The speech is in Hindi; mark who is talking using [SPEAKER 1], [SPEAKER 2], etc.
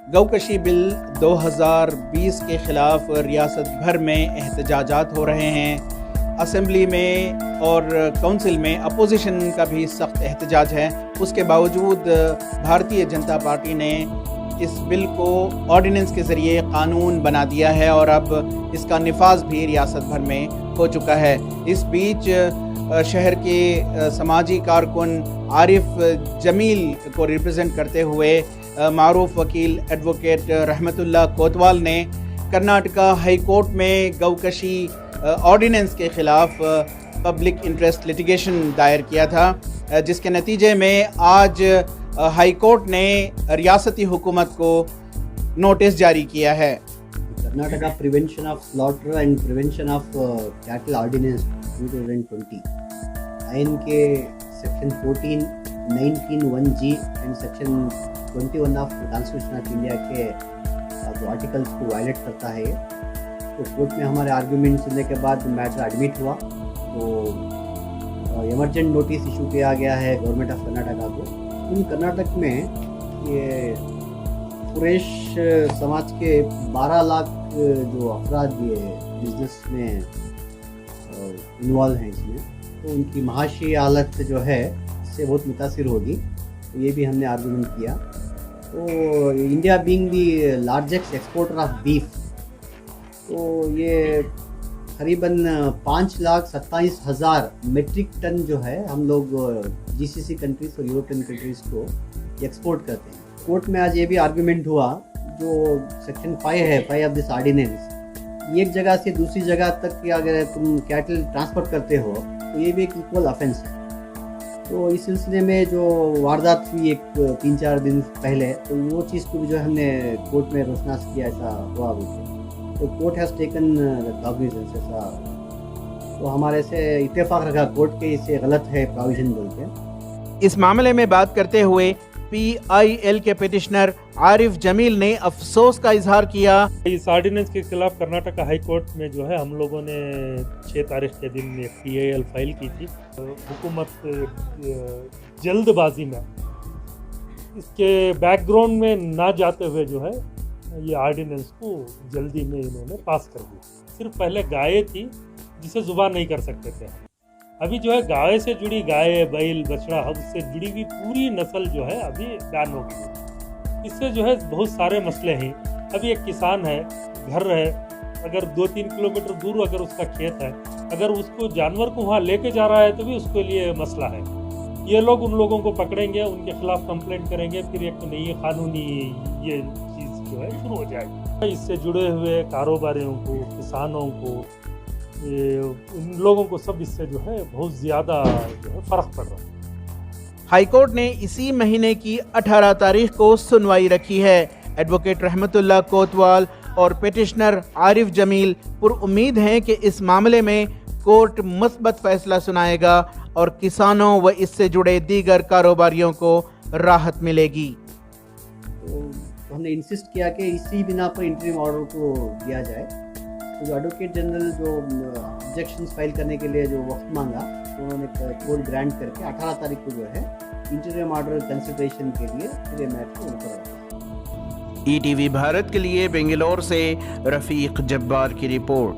[SPEAKER 1] गौकशी बिल 2020 के खिलाफ रियासत भर में एहतजाजात हो रहे हैं। असेंबली में और काउंसिल में अपोजिशन का भी सख्त एहतजाज है। उसके बावजूद भारतीय जनता पार्टी ने इस बिल को ऑर्डिनेंस के ज़रिए कानून बना दिया है और अब इसका निफाज भी रियासत भर में हो चुका है। इस बीच शहर के समाजी कारकुन आरिफ जमील को रिप्रेजेंट करते हुए मारूफ वकील एडवोकेट रहमतुल्लाह कोतवाल ने कर्नाटका हाई कोर्ट में गौकशी ऑर्डिनेंस के खिलाफ पब्लिक इंटरेस्ट लिटिगेशन दायर किया था, जिसके नतीजे में आज हाई कोर्ट ने रियासती हुकूमत को नोटिस जारी किया है।
[SPEAKER 2] Karnataka prevention of slaughter and prevention of cattle ordinance 2020 आइन के section 14, 19 1G and section 21 of constitution of India के जो आर्टिकल्स को वायलेट करता है। तो कोर्ट में हमारे आर्ग्यूमेंट सुनने के बाद मैटर एडमिट हुआ, तो इमरजेंट नोटिस इशू किया गया है गवर्नमेंट ऑफ कर्नाटका को। इन कर्नाटक में ये सुरेश समाज के 12 लाख जो अफराद ये बिजनेस में इन्वॉल्व हैं इसमें, तो उनकी महाशी हालत जो है इससे बहुत मुतासिर होगी। तो ये भी हमने आर्गूमेंट किया। तो India being the largest exporter of beef, तो ये करीबन 5,27,000 मेट्रिक टन जो है हम लोग GCC कंट्रीज और यूरोपियन कंट्रीज को एक्सपोर्ट करते हैं। कोर्ट में आज ये भी आर्गूमेंट हुआ, जो सेक्शन 5 ऑफ दिस ऑर्डिनेंस, एक जगह से दूसरी जगह तक अगर तुम कैटल ट्रांसपोर्ट करते हो तो ये भी एक इक्वल ऑफेंस है। तो इस सिलसिले में जो वारदात हुई एक 3-4 दिन पहले, तो वो चीज़ को भी जो हमने कोर्ट में रोशनास किया, ऐसा हुआ मुझे। तो कोर्ट हैज़ टेकन कॉग्निजेंस, ऐसा तो हमारे से इत्तेफाक रखा कोर्ट के इसे गलत है प्रोविजन बोल के।
[SPEAKER 1] इस मामले में बात करते हुए PIL के पिटिशनर आरिफ जमील ने अफसोस का इजहार किया।
[SPEAKER 3] इस ऑर्डिनेंस के खिलाफ कर्नाटका हाई कोर्ट में जो है हम लोगों ने 6 तारीख के दिन एक PIL फाइल की थी। हुकूमत जल्दबाजी में इसके बैकग्राउंड में ना जाते हुए जो है ये ऑर्डिनेंस को जल्दी में इन्होंने पास कर दिया। सिर्फ पहले गाय थी जिसे जुबान नहीं कर सकते थे, अभी जो है गाय से जुड़ी, गाय बैल बछड़ा हब से जुड़ी हुई पूरी नस्ल जो है अभी बैन हो गई। इससे जो है बहुत सारे मसले हैं। अभी एक किसान है, घर है, अगर 2-3 किलोमीटर दूर अगर उसका खेत है, अगर उसको जानवर को वहाँ लेके जा रहा है तो भी उसके लिए मसला है। ये लोग उन लोगों को पकड़ेंगे, उनके खिलाफ कंप्लेंट करेंगे, फिर एक नई कानूनी ये चीज़ जो है शुरू हो जाएगी। इससे जुड़े हुए कारोबारियों को, किसानों को, उन लोगों को सब इससे जो है बहुत ज़्यादा जो है फ़र्क पड़ रहा है।
[SPEAKER 1] हाईकोर्ट ने इसी महीने की 18 तारीख को सुनवाई रखी है। एडवोकेट रहमतुल्लाह कोतवाल और पिटिशनर आरिफ जमील पुरुम्मीद हैं कि इस मामले में कोर्ट मुस्बत फैसला सुनाएगा और किसानों व इससे जुड़े दीगर कारोबारियों को राहत मिलेगी।
[SPEAKER 2] तो हमने इंसिस्ट किया कि इसी बिना पर इंटरिम ऑर्डर को दिया जाए। तो जो एडवोकेट जनरल जो ऑब्जेक्शंस फाइल करने के लिए जो वक्त मांगा, तो उन्होंने कोर्ट ग्रांट करके 18 तारीख को जो है इंटरिम ऑर्डर कंसिडरेशन के लिए पूरे मैटर को ऊपर रखा।
[SPEAKER 1] ETV भारत के लिए बेंगलोर से रफीक जब्बार की रिपोर्ट।